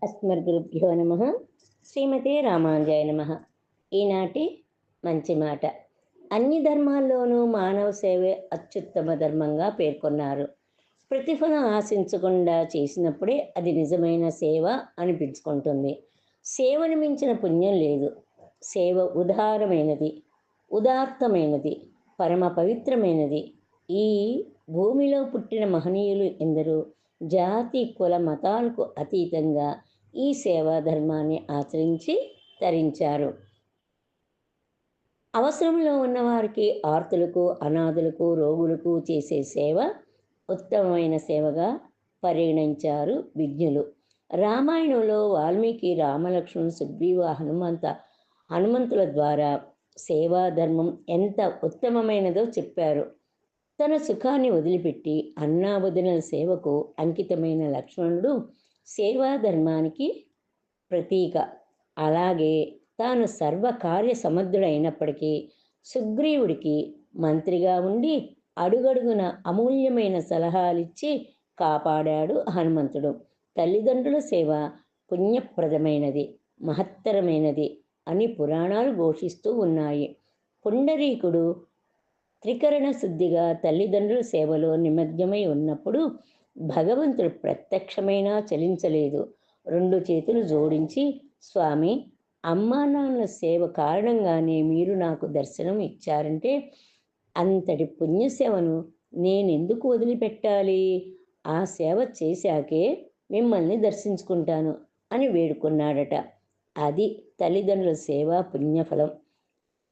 అస్మద్గురుభ్యో నమ. శ్రీమతే రామాంజాయ నమ. ఈనాటి మంచి మాట. అన్ని ధర్మాల్లోనూ మానవ సేవే అత్యుత్తమ ధర్మంగా పేర్కొన్నారు. ప్రతిఫలం ఆశించకుండా చేసినప్పుడే అది నిజమైన సేవ అనిపించుకుంటుంది. సేవను మించిన పుణ్యం లేదు. సేవ ఉదాత్తమైనది, పరమ పవిత్రమైనది. ఈ భూమిలో పుట్టిన మహనీయులు ఎందరో జాతి కుల మతాలకు అతీతంగా ఈ సేవా ధర్మాన్ని ఆచరించి తరించారు. అవసరంలో ఉన్నవారికి, ఆర్తులకు, అనాథులకు, రోగులకు చేసే సేవ ఉత్తమమైన సేవగా పరిగణించారు విజ్ఞులు. రామాయణంలో వాల్మీకి రామలక్ష్మణుడు, సుగ్రీవ, హనుమంతుల ద్వారా సేవా ధర్మం ఎంత ఉత్తమమైనదో చెప్పారు. తన సుఖాన్ని వదిలిపెట్టి అన్నావదినల సేవకు అంకితమైన లక్ష్మణుడు సేవాధర్మానికి ప్రతీక. అలాగే తాను సర్వకార్య సమర్థుడైనప్పటికీ సుగ్రీవుడికి మంత్రిగా ఉండి అడుగడుగున అమూల్యమైన సలహాలిచ్చి కాపాడాడు హనుమంతుడు. తల్లిదండ్రుల సేవ పుణ్యప్రదమైనది, మహత్తరమైనది అని పురాణాలు ఘోషిస్తూ ఉన్నాయి. పుండరీకుడు త్రికరణ శుద్ధిగా తల్లిదండ్రుల సేవలో నిమగ్నమై ఉన్నప్పుడు భగవంతుడు ప్రత్యక్షమైనా చలించలేదు. 2 చేతులు జోడించి, స్వామి, అమ్మా నాన్నల సేవ కారణంగానే మీరు నాకు దర్శనం ఇచ్చారంటే అంతటి పుణ్యసేవను నేనెందుకు వదిలిపెట్టాలి? ఆ సేవ చేశాకే మిమ్మల్ని దర్శించుకుంటాను అని వేడుకున్నాడట. అది తల్లిదండ్రుల సేవ పుణ్యఫలం.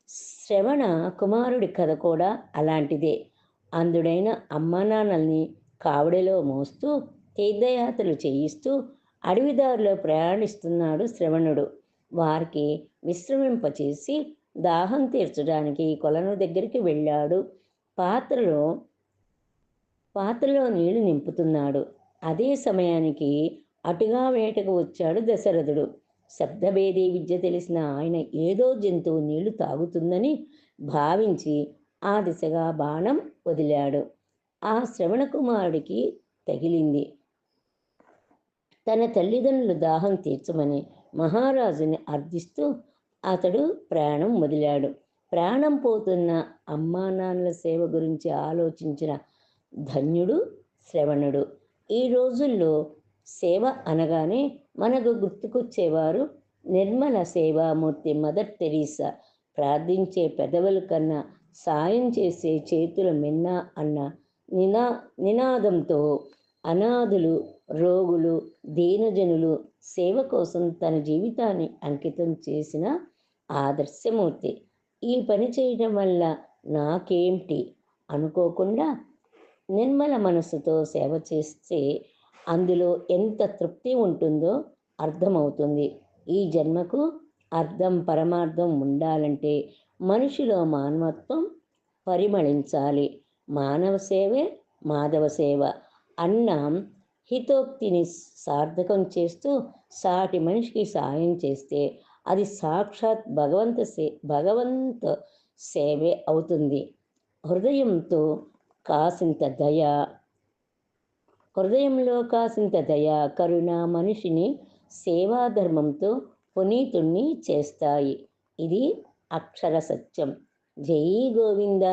శ్రవణ కుమారుడి కథ కూడా అలాంటిదే. అందుడైన అమ్మా నాన్నల్ని కావడిలో మోస్తూ తీర్థయాత్రలు చేయిస్తూ అడవిదారిలో ప్రయాణిస్తున్నాడు శ్రవణుడు. వారికి విశ్రమింపచేసి దాహం తీర్చడానికి కొలను దగ్గరికి వెళ్ళాడు. పాత్రలో నీళ్లు నింపుతున్నాడు. అదే సమయానికి అటుగా వేటకు వచ్చాడు దశరథుడు. శబ్దభేది విద్య తెలిసిన ఆయన ఏదో జంతువు నీళ్లు తాగుతుందని భావించి ఆ దిశగా బాణం వదిలాడు. ఆ శ్రవణ కుమారుడికి తగిలింది. తన తల్లిదండ్రులు దాహం తీర్చమని మహారాజుని అర్థిస్తూ అతడు ప్రాణం వదిలాడు. ప్రాణం పోతున్న అమ్మా నాన్నల సేవ గురించి ఆలోచించిన ధన్యుడు శ్రవణుడు. ఈ రోజుల్లో సేవ అనగానే మనకు గుర్తుకొచ్చేవారు నిర్మల సేవామూర్తి మదర్ తెరీసా. ప్రార్థించే పెదవుల కన్నా సాయం చేసే చేతుల మిన్న అన్న నినాదంతో అనాథులు, రోగులు, దీనజనులు సేవ కోసం తన జీవితాన్ని అంకితం చేసిన ఆదర్శమూర్తి. ఈ పని చేయడం వల్ల నాకేంటి అనుకోకుండా నిర్మల మనసుతో సేవ చేస్తే అందులో ఎంత తృప్తి ఉంటుందో అర్థమవుతుంది. ఈ జన్మకు అర్థం పరమార్థం ఉండాలంటే మనిషిలో మానవత్వం పరిమళించాలి. మానవ సేవే మాధవ సేవ అన్న హితోక్తిని సార్థకం చేస్తూ సాటి మనిషికి సాయం చేస్తే అది సాక్షాత్ భగవంత సేవే అవుతుంది. హృదయంలో కాసింత దయ, కరుణ మనిషిని సేవాధర్మంతో పునీతుణ్ణి చేస్తాయి. ఇది అక్షర సత్యం. జై గోవింద.